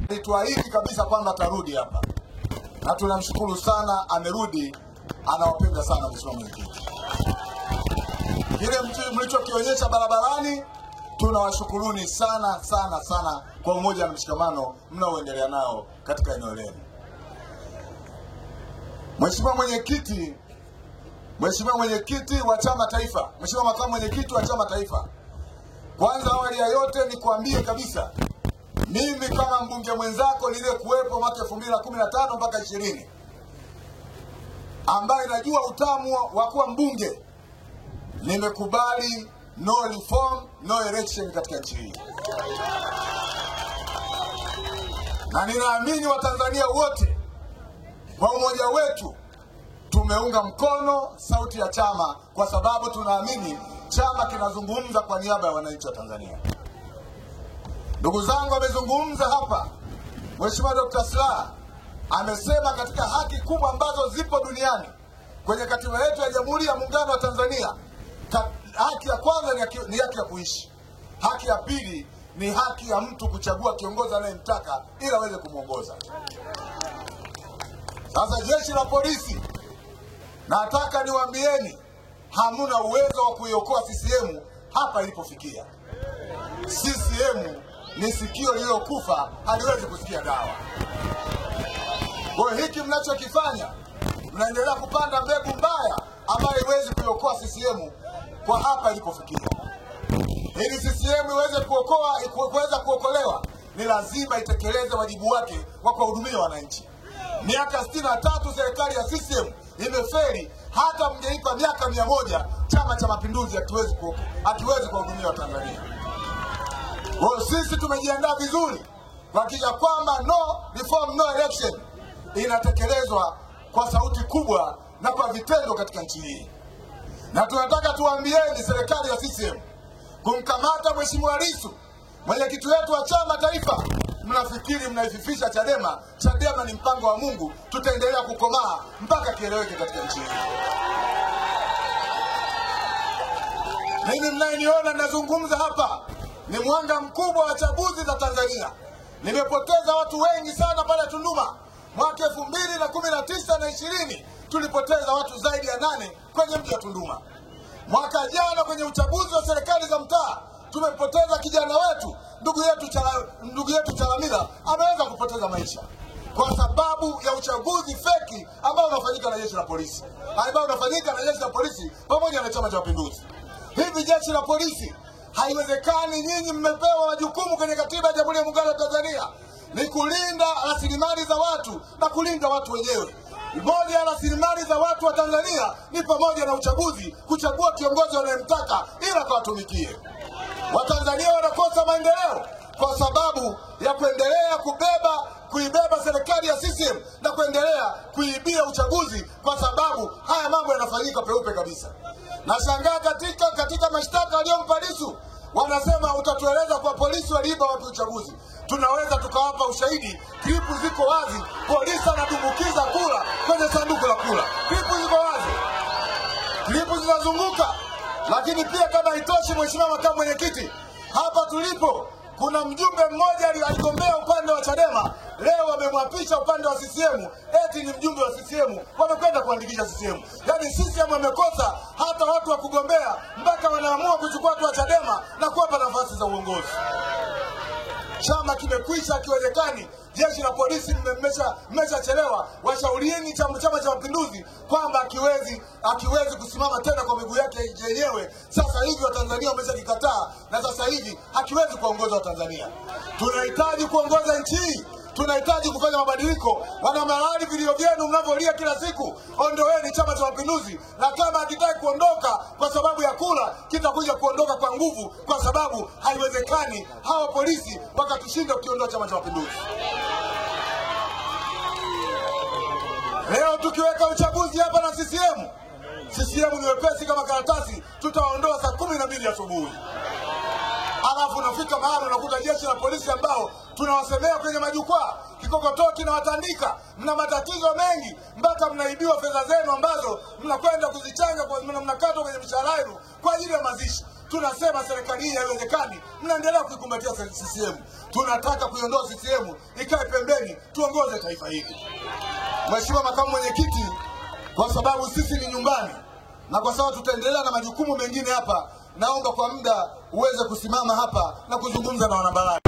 Alituahidi kabisa kwamba atarudi hapa, na tunamshukuru sana, amerudi. Anawapenda sana Mheshimiwa Mwenyekiti. Kile mlichokionyesha barabarani, tunawashukuruni sana sana sana kwa umoja na mshikamano mnaoendelea nao katika eneo lenu. Mheshimiwa Mwenyekiti wa Chama Taifa, Mheshimiwa Makamu Mwenyekiti wa Chama Taifa, kwanza awali ya yote nikwambie kabisa, mimi kama mbunge mwenzako niliyekuwepo mwaka 2015 mpaka 20, ambaye najua utamu wa kuwa mbunge, nimekubali no reform no election katika nchi hii, na ninaamini Watanzania wote kwa umoja wetu tumeunga mkono sauti ya chama, kwa sababu tunaamini chama kinazungumza kwa niaba ya wananchi wa Tanzania. Ndugu zangu, amezungumza hapa Mheshimiwa Dr. Slaa, amesema katika haki kubwa ambazo zipo duniani kwenye katiba yetu ya Jamhuri ya Muungano wa Tanzania, haki ya kwanza ni haki ya kuishi. Haki ya pili ni haki ya mtu kuchagua kiongozi anayemtaka ili aweze kumuongoza. Sasa jeshi la polisi, nataka niwaambieni, hamuna uwezo wa kuiokoa CCM hapa ilipofikia. CCM ni sikio lililokufa, haliwezi kusikia dawa. Kwa hiki mnachokifanya, mnaendelea kupanda mbegu mbaya ambayo haiwezi kuiokoa CCM kwa hapa ilipofikia. Ili CCM iweze kuokolewa, ni lazima itekeleze wajibu wake wa kuwahudumia wananchi. Miaka 63 serikali ya CCM imefeli. Hata mngeipa miaka 100, Chama cha Mapinduzi hakiwezi kuwahudumia Watanzania. Kwa sisi tumejiandaa vizuri kuhakikisha kwamba no reform no election inatekelezwa kwa sauti kubwa na kwa vitendo katika nchi hii. Na tunataka tuambieni serikali ya CCM kumkamata Mheshimiwa Lissu, mwenyekiti wetu wa Chama Taifa. Mnafikiri mnaififisha Chadema? Chadema ni mpango wa Mungu, tutaendelea kukomaa mpaka kieleweke katika nchi hii. Mimi mnayeniona nazungumza hapa ni mwanga mkubwa wa chaguzi za Tanzania. Nimepoteza watu wengi sana pale Tunduma. Mwaka 2019 na 20 tulipoteza watu zaidi ya 8 kwenye mji wa Tunduma. Mwaka jana kwenye uchaguzi wa serikali za mtaa tumepoteza kijana wetu, ndugu yetu Chalamila ameweza kupoteza maisha kwa sababu ya uchaguzi feki ambao unafanyika na jeshi la polisi, pamoja na Chama cha Mapinduzi. Hivi jeshi la polisi, haiwezekani nyinyi mmepewa majukumu kwenye katiba ya Jamhuri ya Muungano wa Tanzania ni kulinda rasilimali za watu na kulinda watu wenyewe. Moja ya rasilimali za watu wa Tanzania ni pamoja na uchaguzi, kuchagua kiongozi wanayemtaka ila kawatumikie. Watanzania wanakosa maendeleo kwa sababu ya kuendelea kuibeba serikali ya CCM na kuendelea kuibia uchaguzi, kwa sababu haya mambo yanafanyika peupe kabisa. Nashangaa katika mashtaka aliyompa Lissu, wanasema utatueleza kwa polisi waliiba wapi uchaguzi. Tunaweza tukawapa ushahidi, klipu ziko wazi, polisi anadumbukiza kura kwenye sanduku la kura. Klipu ziko wazi, klipu zinazunguka. Lakini pia kama haitoshi, Mheshimiwa Makamu Mwenyekiti, hapa tulipo kuna mjumbe mmoja aligombea upande wa Chadema, leo wamemwapisha upande wa CCM, eti ni mjumbe wa CCM, wamekwenda kuandikisha CCM. Yaani CCM wamekosa hata watu wa kugombea, mpaka wanaamua kuchukua watu wa Chadema na kuwapa nafasi za uongozi. Chama kimekwisha, hakiwezekani. Jeshi la polisi mmeshachelewa. Washaurieni Chama cha Mapinduzi kwamba hakiwezi kusimama tena kwa miguu yake yenyewe. Sasa hivi Watanzania wameshakikataa, na sasa hivi hakiwezi kuongoza Watanzania. Tunahitaji kuongoza nchi hii, tunahitaji kufanya mabadiliko. Wana mahali vilio vyenu mnavyolia kila siku, ondoeni Chama cha Mapinduzi. Na kama hakitaki kuondoka kwa sababu ya kula, kitakuja kuondoka kwa nguvu, kwa sababu haiwezekani hawa polisi wakatushinda ukiondoa Chama cha Mapinduzi. Leo tukiweka uchaguzi hapa na CCM ni wepesi kama karatasi, tutaondoa saa 12 asubuhi. Alafu unafika mahali unakuta jeshi la polisi ambao tunawasemea kwenye majukwaa, kikokotoo kinawatandika. Mna matatizo mengi, mpaka mnaibiwa fedha zenu ambazo mnakwenda kuzichanga, mnakatwa kwenye mishahara yenu kwa ajili ya mazishi. tunasema serikali hii haiwezekani, mnaendelea kuikumbatia CCM. Tunataka kuiondoa CCM, ikae pembeni, tuongoze taifa hili. Mheshimiwa Makamu Mwenyekiti, kwa sababu sisi ni nyumbani na kwa sababu tutaendelea na majukumu mengine hapa, naomba kwa muda uweze kusimama hapa na kuzungumza na wanahabari.